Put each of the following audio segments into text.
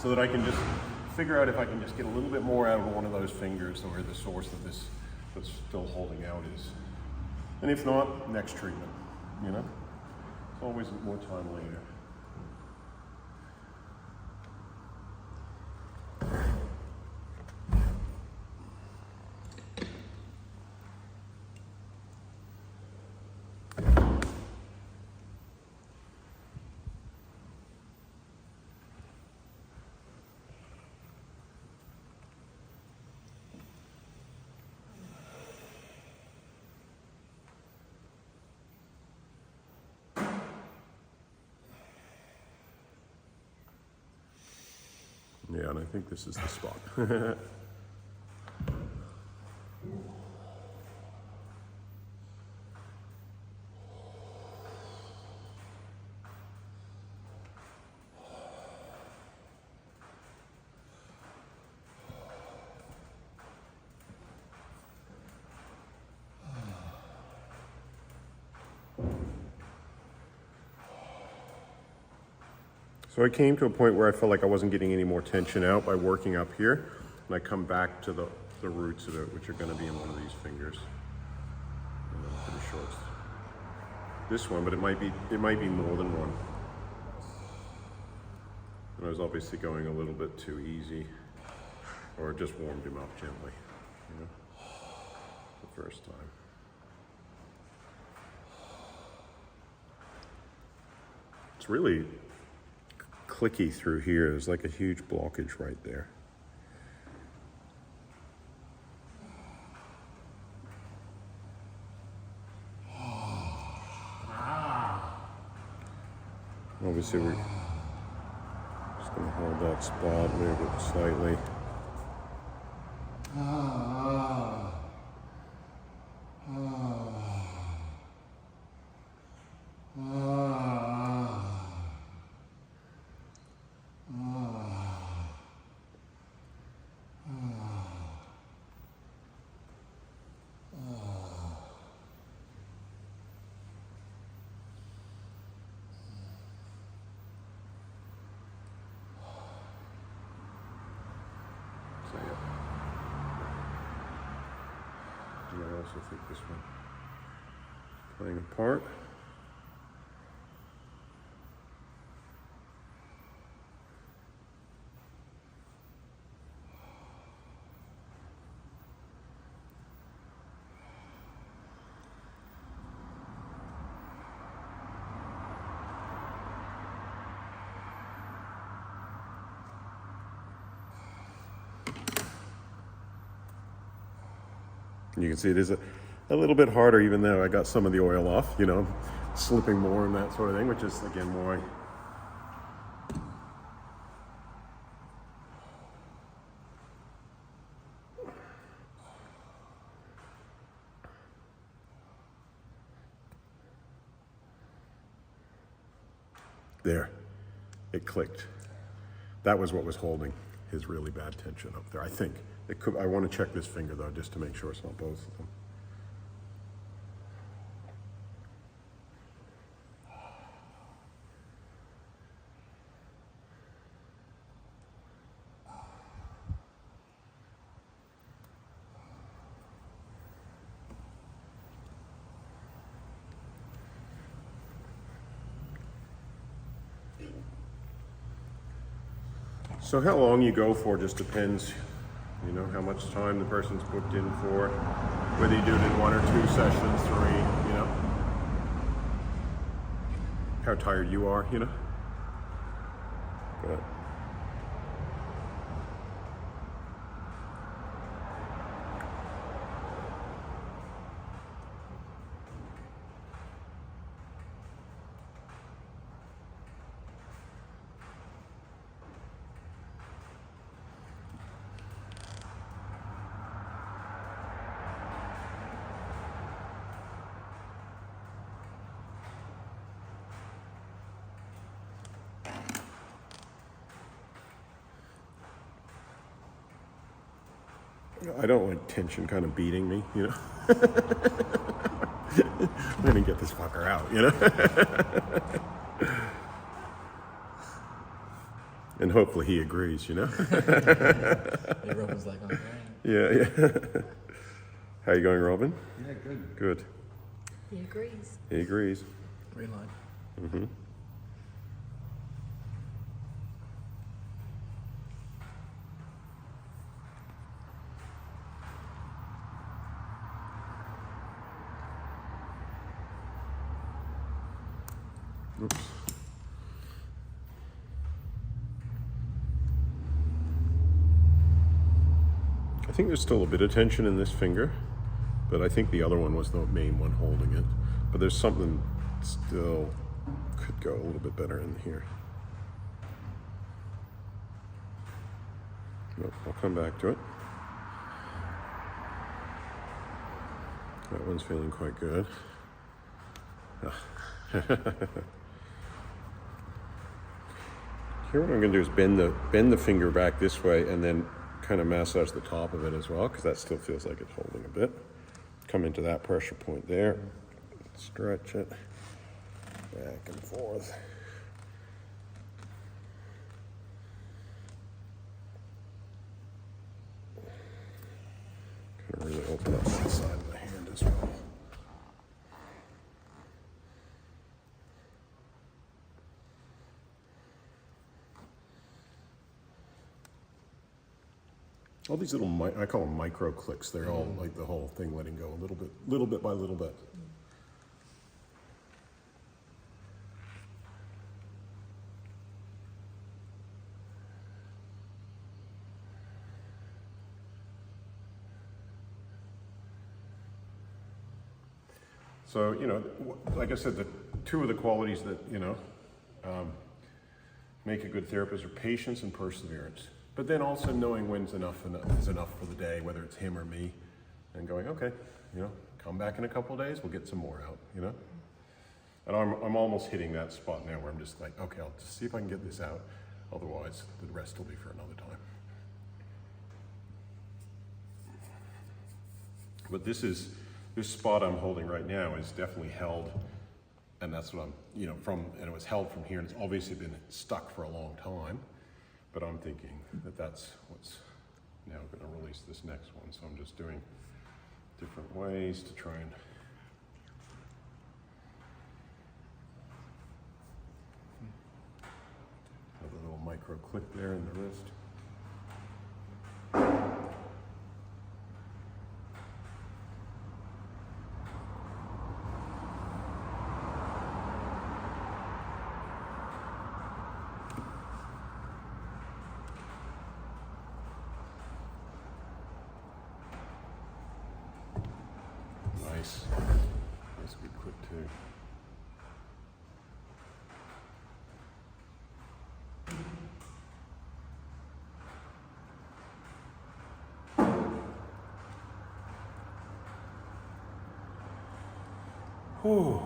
so that I can just figure out if I can just get a little bit more out of one of those fingers where the source of this that's still holding out is. And if not, next treatment, you know? It's always more time later. Yeah, and I think this is the spot. So I came to a point where I felt like I wasn't getting any more tension out by working up here, and I come back to the roots of it, which are going to be in one of these fingers. Pretty sure it's this one, but it might be more than one. And I was obviously going a little bit too easy, or just warmed him up gently, you know, the first time. It's really clicky through here. There's like a huge blockage right there. Obviously we're just going to hold that spot, move it slightly. I also think this one playing a part. You can see it is a little bit harder, even though I got some of the oil off, you know, slipping more and that sort of thing, which is, again, why there, it clicked. That was what was holding his really bad tension up there, I think. It could, I want to check this finger though, just to make sure it's not both of them. So how long you go for just depends, you know, how much time the person's booked in for, whether you do it in 1 or 2 sessions, 3, you know, how tired you are, you know. But I don't like tension kind of beating me, you know. I'm gonna get this fucker out, you know. And hopefully he agrees, you know? Robin's like, all right. Yeah. How you going, Robin? Yeah, good. Good. He agrees. He agrees. Green light. Mm-hmm. Oops. I think there's still a bit of tension in this finger, but I think the other one was the main one holding it. But there's something still could go a little bit better in here. Nope, I'll come back to it. That one's feeling quite good. Here what I'm going to do is bend the finger back this way and then kind of massage the top of it as well, because that still feels like it's holding a bit. Come into that pressure point there, stretch it back and forth. Kind of really open up that side of the hand as well. All these little, I call them micro clicks. They're all like the whole thing letting go a little bit by little bit. So, you know, like I said, the two of the qualities that, you know, make a good therapist are patience and perseverance. But then also knowing when's enough is enough for the day, whether it's him or me, and going, okay, you know, come back in a couple of days, we'll get some more out, you know? And I'm almost hitting that spot now where I'm just like, okay, I'll just see if I can get this out. Otherwise, the rest will be for another time. But this spot I'm holding right now is definitely held, and that's what I'm, you know, and it was held from here, and it's obviously been stuck for a long time. But I'm thinking that that's what's now going to release this next one. So I'm just doing different ways to try and have a little micro click there in the wrist. Nice. Nice, good quick too. Whew.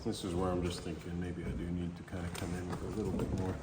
This is where I'm just thinking maybe I do need to kind of come in with a little bit more.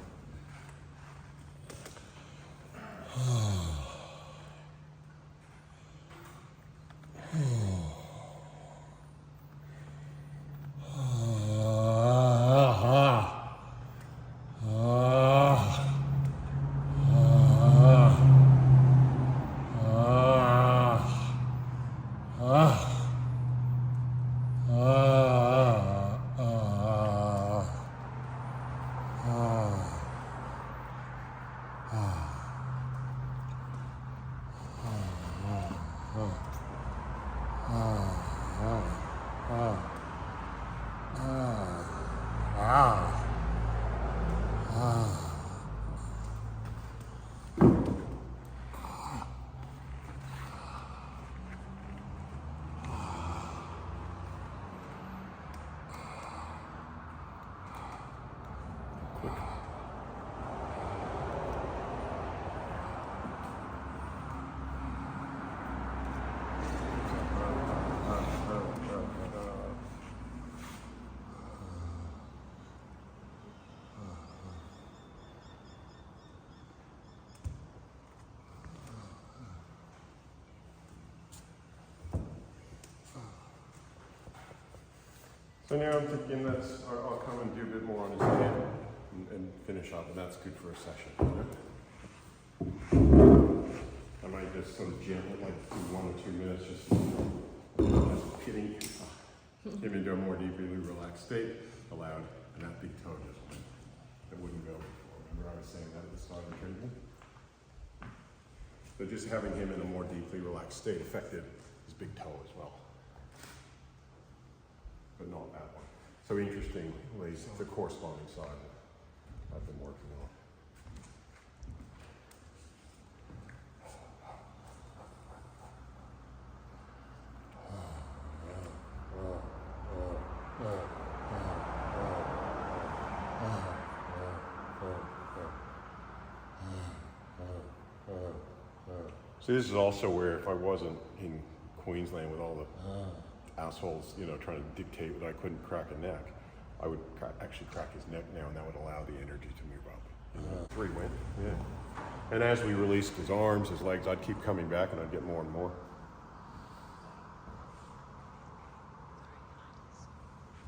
So now I'm thinking I'll come and do a bit more on his hand and finish up, and that's good for a session. You know? I might just sort of gently, like do 1 or 2 minutes, just getting him into a more deeply relaxed state, allowed, and that big toe that wouldn't go before. Remember I was saying that at the start of the treatment? So just having him in a more deeply relaxed state affected his big toe as well. But not that one. So interestingly, the corresponding side I've been working on. See, this is also where if I wasn't in Queensland with all the assholes, you know, trying to dictate that I couldn't crack a neck, I would actually crack his neck now, and that would allow the energy to move up. You know? 3 went, yeah. And as we released his arms, his legs, I'd keep coming back, and I'd get more and more.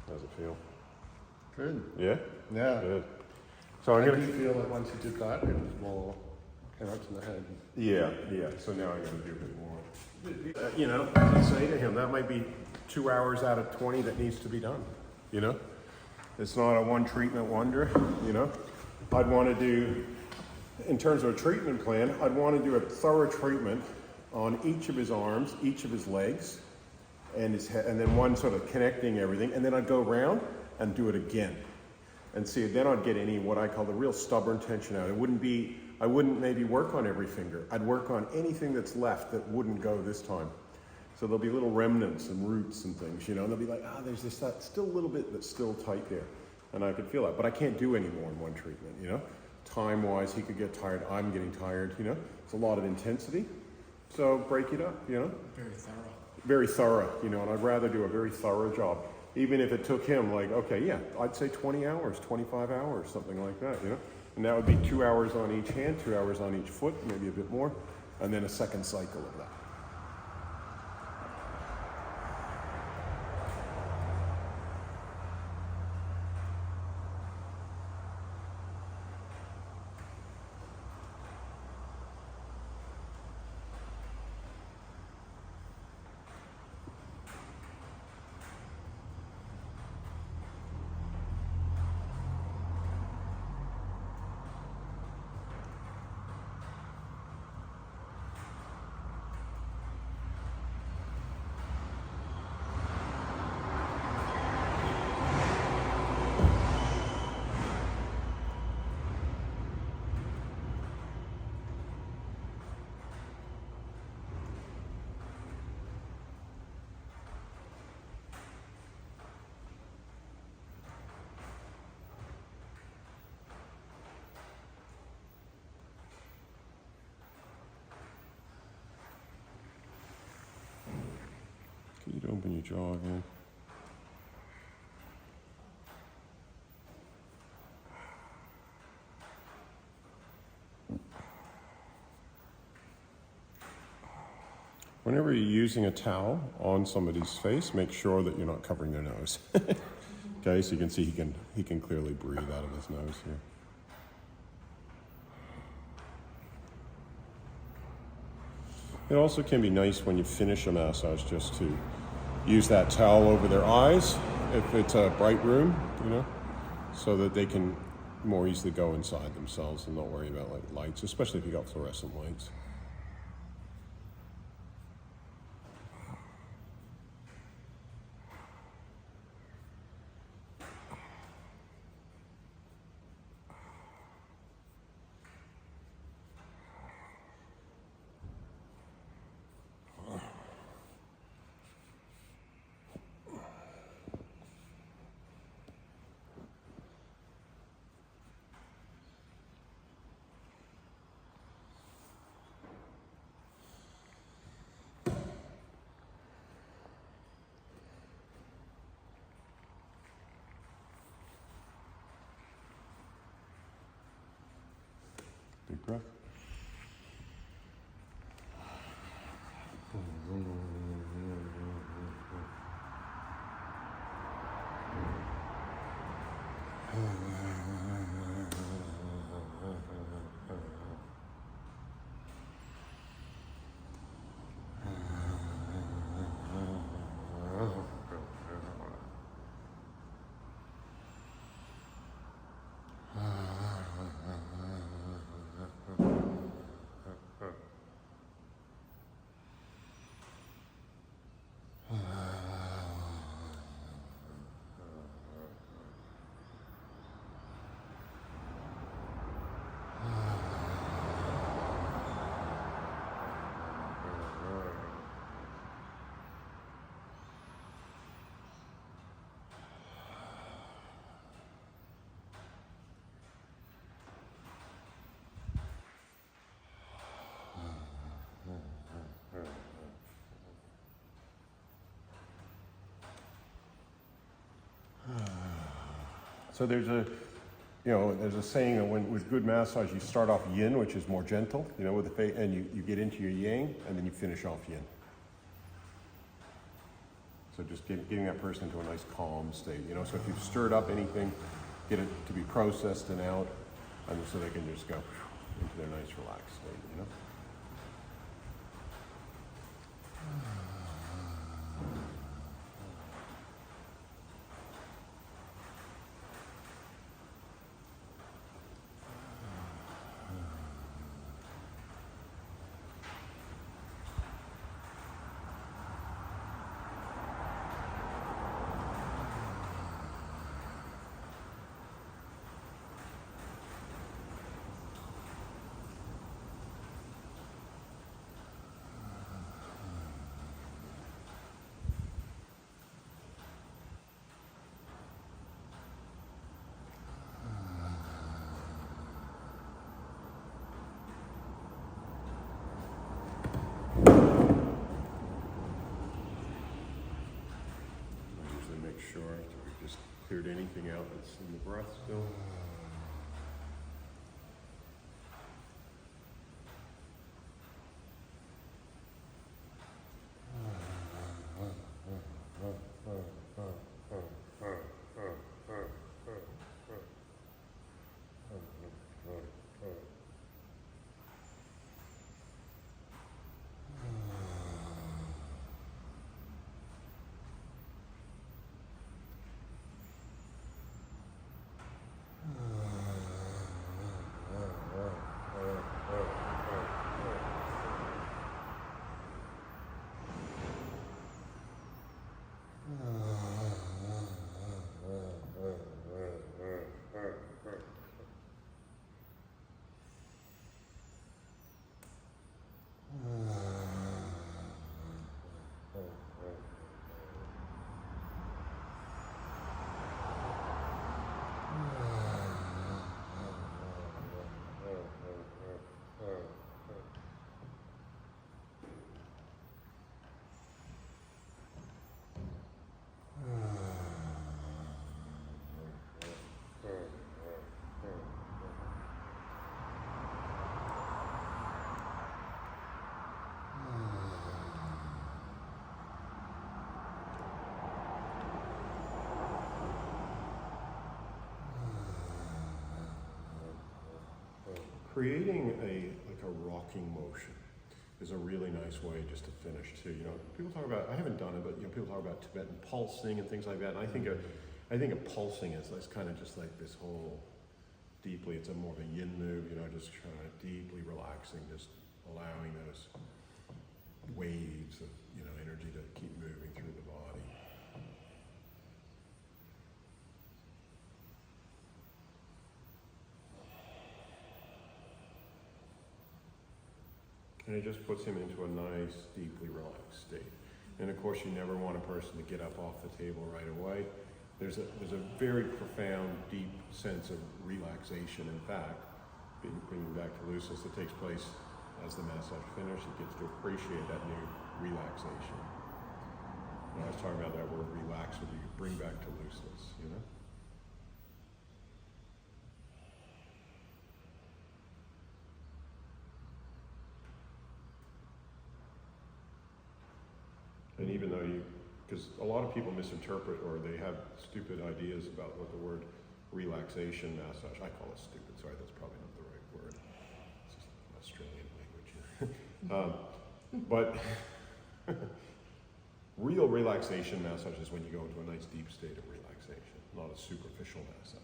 How's it feel? Good. Yeah? Yeah. Good. So I'm I going do feel like once you did that, it was more came up to the head. Yeah. So now I'm going to do a bit more. You know, as I say to him, that might be 2 hours out of 20 that needs to be done. You know, it's not a one treatment wonder. You know, I'd want to do, in terms of a treatment plan, I'd want to do a thorough treatment on each of his arms, each of his legs, and his head, and then one sort of connecting everything, and then I'd go around and do it again, and see. Then I'd get any what I call the real stubborn tension out. I wouldn't maybe work on every finger. I'd work on anything that's left that wouldn't go this time. So there'll be little remnants and roots and things, you know, and they'll be like, there's that still a little bit that's still tight there. And I could feel that, but I can't do any more in one treatment, you know. Time-wise, he could get tired, I'm getting tired, you know. It's a lot of intensity, so break it up, you know. Very thorough. Very thorough, you know, and I'd rather do a very thorough job. Even if it took him like, okay, yeah, I'd say 20 hours, 25 hours, something like that, you know. And that would be 2 hours on each hand, 2 hours on each foot, maybe a bit more, and then a second cycle of that. Can you open your jaw again? Whenever you're using a towel on somebody's face, make sure that you're not covering their nose. Okay, so you can see he can clearly breathe out of his nose here. It also can be nice when you finish a massage just to use that towel over their eyes if it's a bright room, you know, so that they can more easily go inside themselves and not worry about like lights, especially if you got fluorescent lights. Big breath. So there's a, there's a saying that with good massage, you start off yin, which is more gentle, with the face, and you get into your yang, and then you finish off yin. So just getting that person into a nice calm state, So if you've stirred up anything, get it to be processed and out, and so they can just go into their nice relaxed state, Sure, so we just cleared anything out that's in the breath still. Creating a rocking motion is a really nice way just to finish too. People talk about, I haven't done it, but people talk about Tibetan pulsing and things like that. And I think of pulsing as kind of just like this whole deeply, it's a more of a yin move, just kind of deeply relaxing, just allowing those waves of, energy to keep moving through the body. And it just puts him into a nice, deeply relaxed state. And of course, you never want a person to get up off the table right away. There's a very profound, deep sense of relaxation. In fact, bringing back to looseness that takes place as the massage finishes. It gets to appreciate that new relaxation. I was talking about that word relax, what you bring back to looseness, And even though because a lot of people misinterpret or they have stupid ideas about what the word relaxation massage, I call it stupid, sorry, that's probably not the right word. It's just Australian language. But real relaxation massage is when you go into a nice deep state of relaxation, not a superficial massage,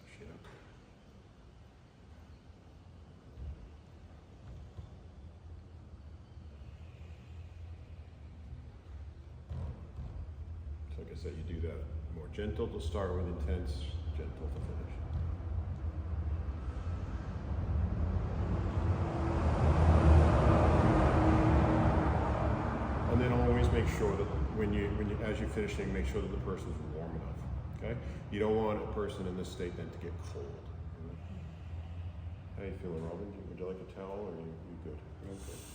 So like I said, you do that more gentle to start with, intense, gentle to finish. And then always make sure that as you're finishing, make sure that the person's warm enough. Okay? You don't want a person in this state then to get cold. How you feeling, Robin? Would you like a towel or are you good? Okay.